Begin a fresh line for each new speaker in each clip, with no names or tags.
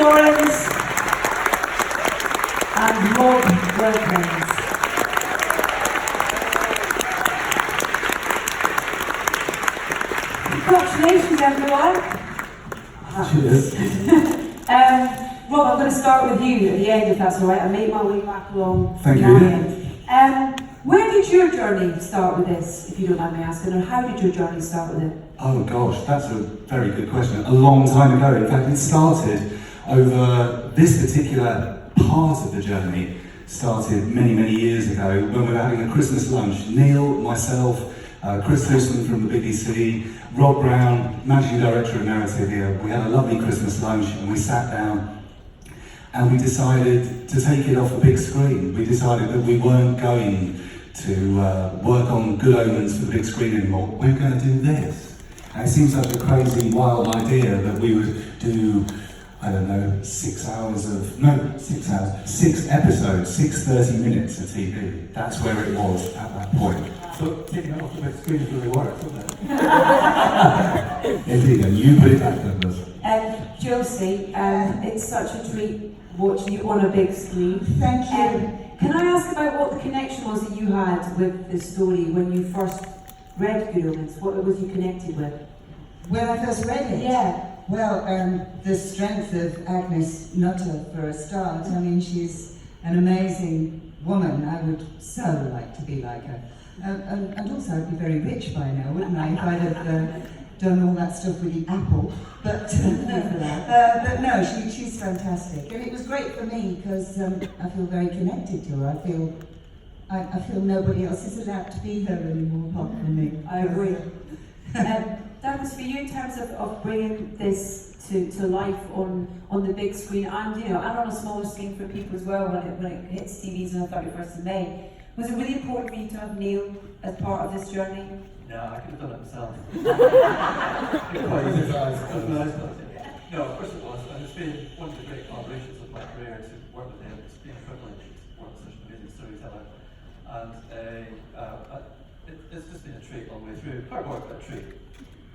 Lawrence and Rob Wilkins. Congratulations, everyone.
Cheers.
Rob, I'm going to start with you at the end, if that's all right. I made my way back along.
Thank you.
Where did your journey start with this, if you don't mind me asking, or how did your journey start with it?
Oh gosh, that's a very good question. A long time ago. In fact, it started over this particular part of the journey started many, many years ago when we were having a Christmas lunch. Neil, myself, Chris Houston from the BBC, Rob Brown, Managing Director of Narrative here. We had a lovely Christmas lunch and we sat down and we decided to take it off the big screen. We decided that we weren't going to work on Good Omens for the big screen anymore. We're going to do this. And it seems such a crazy, wild idea that we would do, I don't know, 6 episodes, 30 minutes of TV. That's where it was at that point.
So taking it off the big screen really works, doesn't it?
Indeed, and you put it back there, Liz.
Josie, it's such a treat watching you on a big screen.
Thank you.
Can I ask about what the connection was that you had with the story when you first read Good Omens? What was you connected with?
When I first read it?
Yeah.
Well, the strength of Agnes Nutter for a start. I mean, she's an amazing woman. I would so like to be like her. And also I'd be very rich by now, wouldn't I, if I'd have done all that stuff with the apple. But no, she's fantastic. And it was great for me because I feel very connected to her. I feel nobody else is allowed to be her anymore apart from me.
I agree. That was for you in terms of bringing this to life on the big screen and and on a smaller screen for people as well when it hits TVs on the 31st of May. Was it really important for you to have Neil as part of this journey?
No, I could have done it myself. Quite easy. No, of course it was, and it's been one of the great collaborations of my career to work with him. It's been a privilege to work with such an amazing storyteller, and it's just been a treat all the way through. Hard work, but a treat.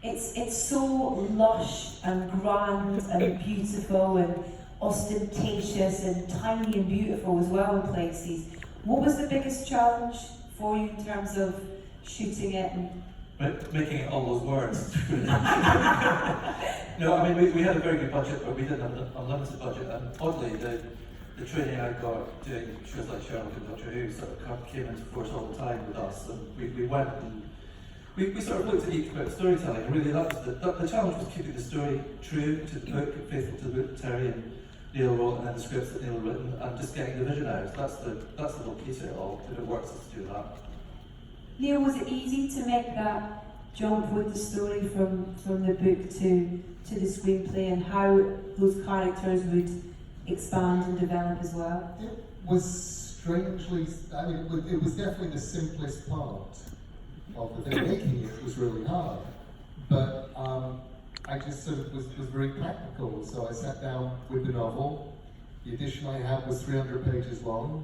It's so lush and grand and beautiful and ostentatious and tiny and beautiful as well in places. What was the biggest challenge for you in terms of shooting it and
making it all those words? No, I mean we had a very good budget, but we didn't have an unlimited budget. And oddly, the training I got doing shows like Sherlock and Doctor Who sort of came into force all the time with us. And we went and we sort of looked at each about storytelling. And really, that was the challenge was keeping the story true to the book, faithful to the book Terry and Neil wrote, and then the scripts that Neil had written, and just getting the vision out. That's the whole key to it all. If it works, let's do that.
Neil, was it easy to make that jump with the story from the book to the screenplay and how those characters would expand and develop as well?
It was strangely, I mean, it was definitely the simplest part of the thing. Making it was really hard, but I just sort of was very practical. So I sat down with the novel. The edition I had was 300 pages long,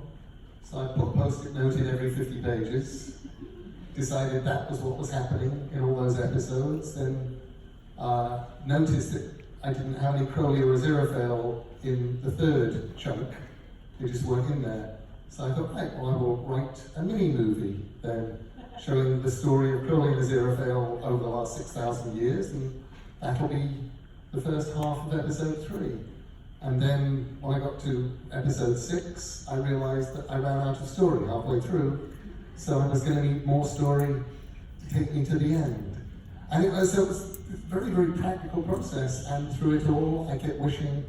so I put a post-it note in every 50 pages. Decided that was what was happening in all those episodes, then noticed that I didn't have any Crowley or Aziraphale in the third chunk. They just weren't in there. So I thought, right, well, I will write a mini-movie then, showing the story of Crowley and Aziraphale over the last 6,000 years, and that'll be the first half of episode 3. And then when I got to episode 6, I realised that I ran out of story halfway through. So I was going to need more story to take me to the end. And it was a very, very practical process, and through it all, I kept wishing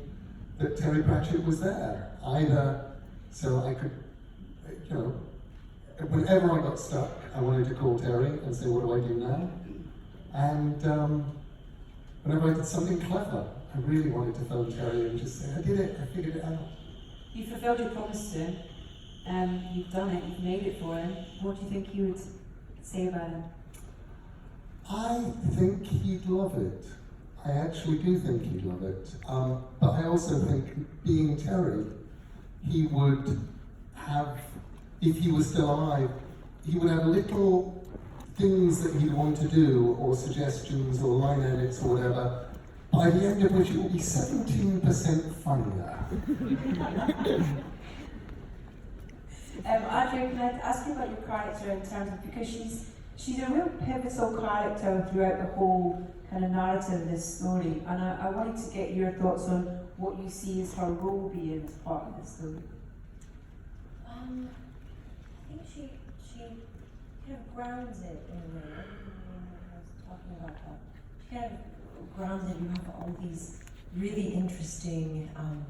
that Terry Pratchett was there. Either so I could, whenever I got stuck, I wanted to call Terry and say, what do I do now? And whenever I did something clever, I really wanted to phone Terry and just say, I did it, I figured it out.
You fulfilled your promise to him. You've done it, you've made it for him. What do you think you would say about him?
I think he'd love it. I actually do think he'd love it. But I also think, being Terry, he would have, if he was still alive, he would have little things that he'd want to do, or suggestions, or line edits, or whatever, by the end of which it will be 17% funnier.
Andrea, can I ask you about your character in terms of, because she's a real pivotal character throughout the whole kind of narrative of this story, and I wanted to get your thoughts on what you see as her role being as part of this story.
I think she kind of grounds it in a way. I was talking about that. She kind of grounds it. You have all these really interesting and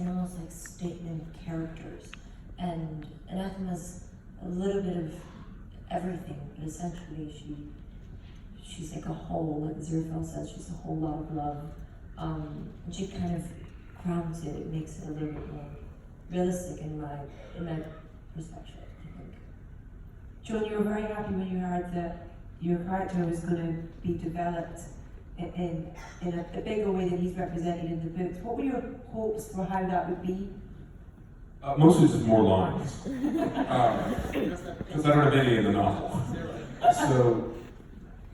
almost like statement characters. And Anathema's a little bit of everything, but essentially she's like a whole, like Zerfel says, she's a whole lot of love. And she kind of grounds it, it makes it a little bit more realistic in my perspective, I think.
John, you were very happy when you heard that your character was going to be developed in a bigger way than he's represented in the books. What were your hopes for how that would be?
Mostly just more lines, because I don't have any in the novel. So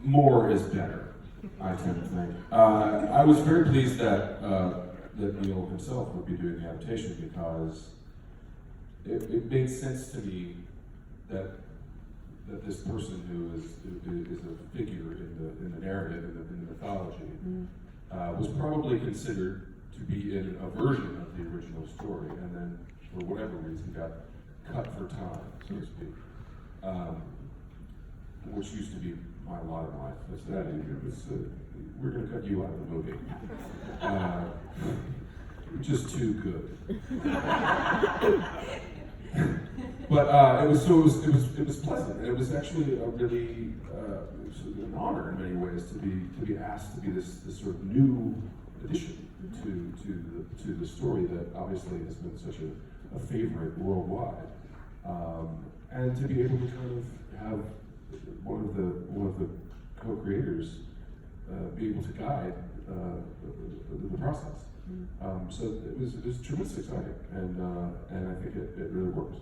more is better, I tend to think. I was very pleased that Neil himself would be doing the adaptation, because it made sense to me that this person who is a figure in the narrative, in the mythology, was probably considered to be in a version of the original story, and then for whatever reason got cut for time, so to speak, which used to be my lot in life. Was that it was we're going to cut you out of the movie. You're just too good. But it was pleasant. It was actually a really an honor in many ways to be asked to be this sort of new addition to the story that obviously has been such a favorite worldwide, and to be able to kind of have one of the co-creators be able to guide the process. So it was tremendously exciting, and I think it really works.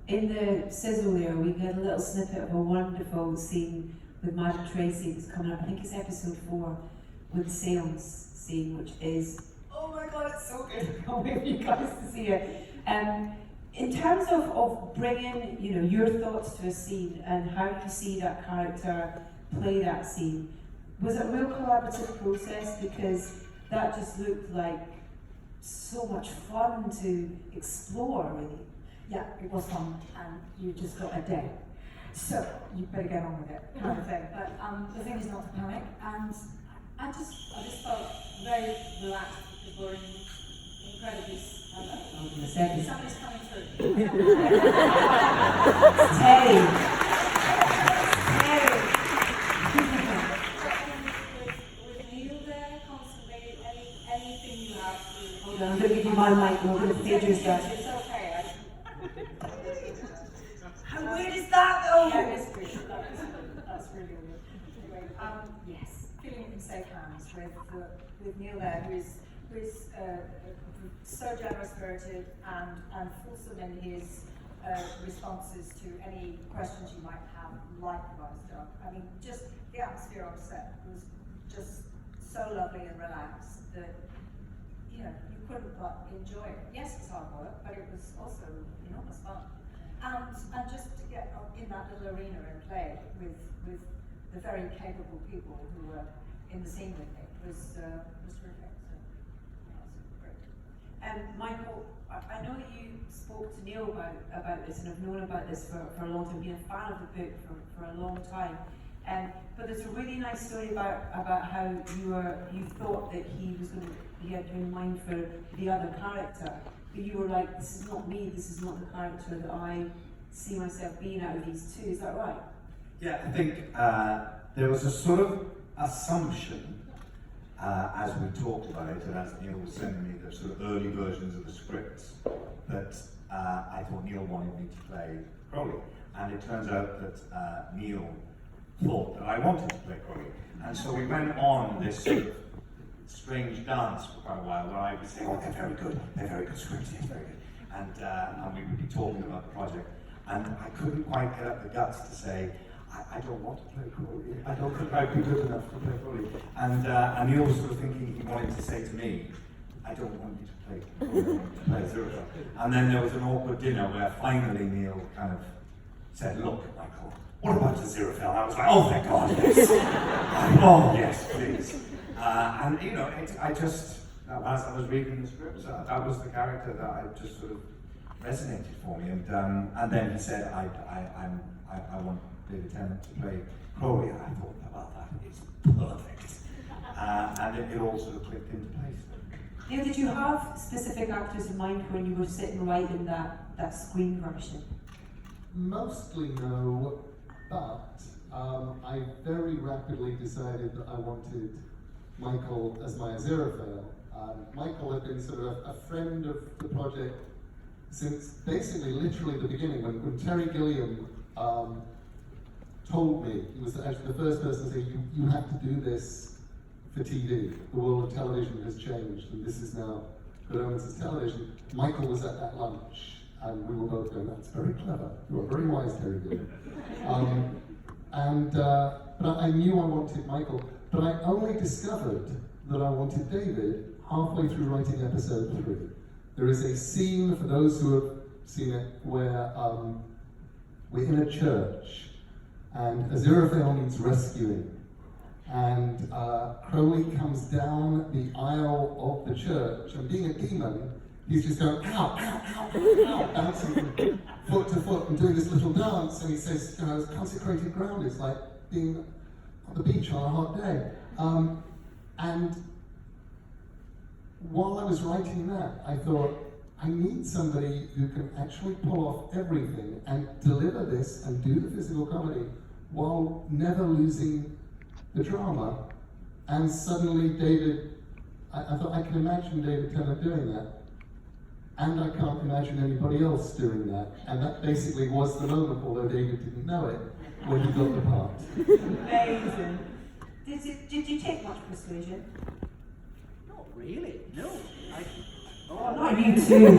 In the sizzle there, we get a little snippet of a wonderful scene with Magic Tracy that's coming up. I think it's episode 4 with the seance scene, which is, oh my god, it's so good. I can't wait for you guys to see it. In terms of bringing, your thoughts to a scene and how you see that character play that scene, was it a real collaborative process? Because that just looked like so much fun to explore, really.
Yeah, it was fun, and you just got a day. So, you better get on with it, kind of thing. But the thing is not to panic, and I just felt very relaxed because we're incredibly... Somebody's coming through.
Terry.
With Neil there, constantly, anything you have to...
Hold on, I'm going to give you my mic, we're going to fade your stuff.
It's okay.
How weird is that, though?
Yeah, it is great. That's really weird. Anyway, yes, feeling in safe hands with Neil there, who is so generous-spirited and fulsome in his responses to any questions you might have, like about stuff. I mean, just the atmosphere on set was just so lovely and relaxed that you couldn't but enjoy it. Yes, it's hard work, but it was also enormous fun. And just to get in that little arena and play with the very capable people who were in the scene with me was terrific. So, yeah, it was great.
Michael, I know that you spoke to Neil about this and have known about this for a long time, been a fan of the book for a long time. But there's a really nice story about how you thought that he had you in mind for the other character. But you were like, this is not me, this is not the character that I see myself being out of these two, is that right?
Yeah, I think there was a sort of assumption as we talked about it, and as Neil was sending me the sort of early versions of the scripts, that I thought Neil wanted me to play Crowley. And it turns out that Neil thought that I wanted to play Crowley. And so we went on this sort of strange dance for quite a while where I would say, oh, they're very good scripts, yes, very good. And we would be talking about the project. And I couldn't quite get up the guts to say, I don't want to play Crowley. I don't think I'd be good enough to play Crowley. And Neil was sort of thinking he wanted to say to me, I don't want you to play Aziraphale. And then there was an awkward dinner where finally Neil kind of said, look, Michael, what about Aziraphale? I was like, oh, thank God, yes. Oh, yes, please. And, you know, I just, as I was reading the script, that was the character that I just sort of resonated for me. And then he said, I want David Tennant to play Crowley. And I thought, well, that is perfect. And it all sort of clicked into place.
Neil, did you have specific actors in mind when you were sitting writing that screen version?
Mostly no, but I very rapidly decided that I wanted Michael as my Aziraphale. Michael had been sort of a friend of the project since basically literally the beginning. When Terry Gilliam told me, he was actually the first person to say, you have to do this for TV. The world of television has changed, and this is now Good Omens as television. Michael was at that lunch, and we were both going, that's very clever. You are very wise, Terry Gilliam. But I knew I wanted Michael, but I only discovered that I wanted David halfway through writing episode 3. There is a scene, for those who have seen it, where we're in a church, and Aziraphale needs rescuing. And Crowley comes down the aisle of the church, and being a demon, he's just going, ow, ow, ow, ow, bouncing from foot to foot and doing this little dance, and he says, you know, consecrated ground is like being on the beach on a hot day. And while I was writing that, I thought, I need somebody who can actually pull off everything and deliver this and do the physical comedy while never losing the drama. And suddenly David, I thought I can imagine David Tennant doing that, and I can't imagine anybody else doing that. And that basically was the moment, although David didn't know it, when he got the part.
Amazing. Did you take much persuasion?
Not really, no.
Oh, not you too.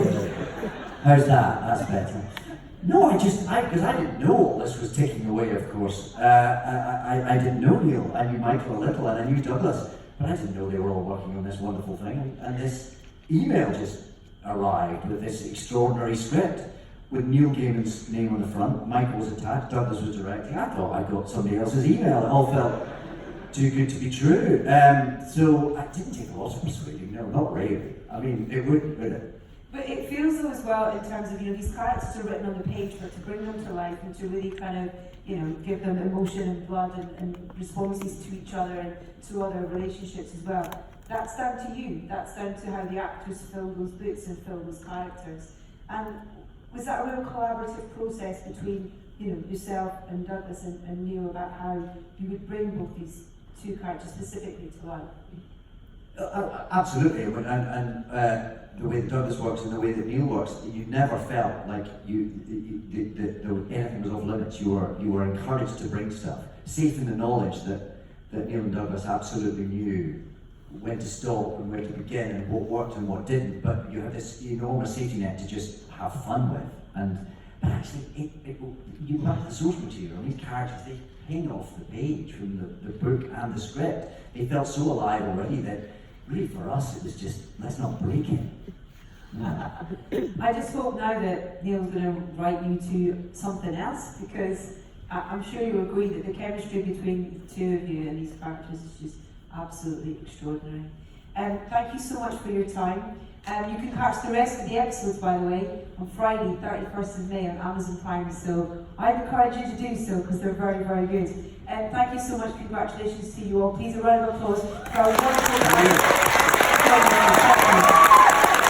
How's that? That's better. No, because I didn't know all this was taking away, of course. I didn't know Neil. I knew Michael a little, and I knew Douglas, but I didn't know they were all working on this wonderful thing. And this email just arrived with this extraordinary script with Neil Gaiman's name on the front. Michael was attached, Douglas was directing. I thought I got somebody else's email. It all felt too good to be true. So I didn't take a lot of persuading. No, not really. I mean, it would it?
But it feels though as well in terms of, you know, these characters are written on the page, but to bring them to life and to really kind of, you know, give them emotion and blood and responses to each other and to other relationships as well. That's down to you. That's down to how the actors fill those books and fill those characters. And was that a real collaborative process between, you know, yourself and Douglas and Neil about how you would bring both these two characters specifically to life?
Absolutely, and the way that Douglas works and the way that Neil works, you never felt like anything was off limits. You were encouraged to bring stuff, safe in the knowledge that Neil and Douglas absolutely knew when to stop and where to begin and what worked and what didn't. But you had this enormous safety net to just have fun with. But actually, you back to the source material. These characters, they hang off the page from the book and the script. They felt so alive already that. Really, for us, it was just, let's not break it.
I just hope now that Neil's going to write you to something else, because I'm sure you agree that the chemistry between the two of you and these characters is just absolutely extraordinary. Thank you so much for your time. You can catch the rest of the episodes, by the way, on Friday, 31st of May on Amazon Prime, so I encourage you to do so because they're very, very good. Thank you so much. Congratulations to you all. Please, a round of applause for our wonderful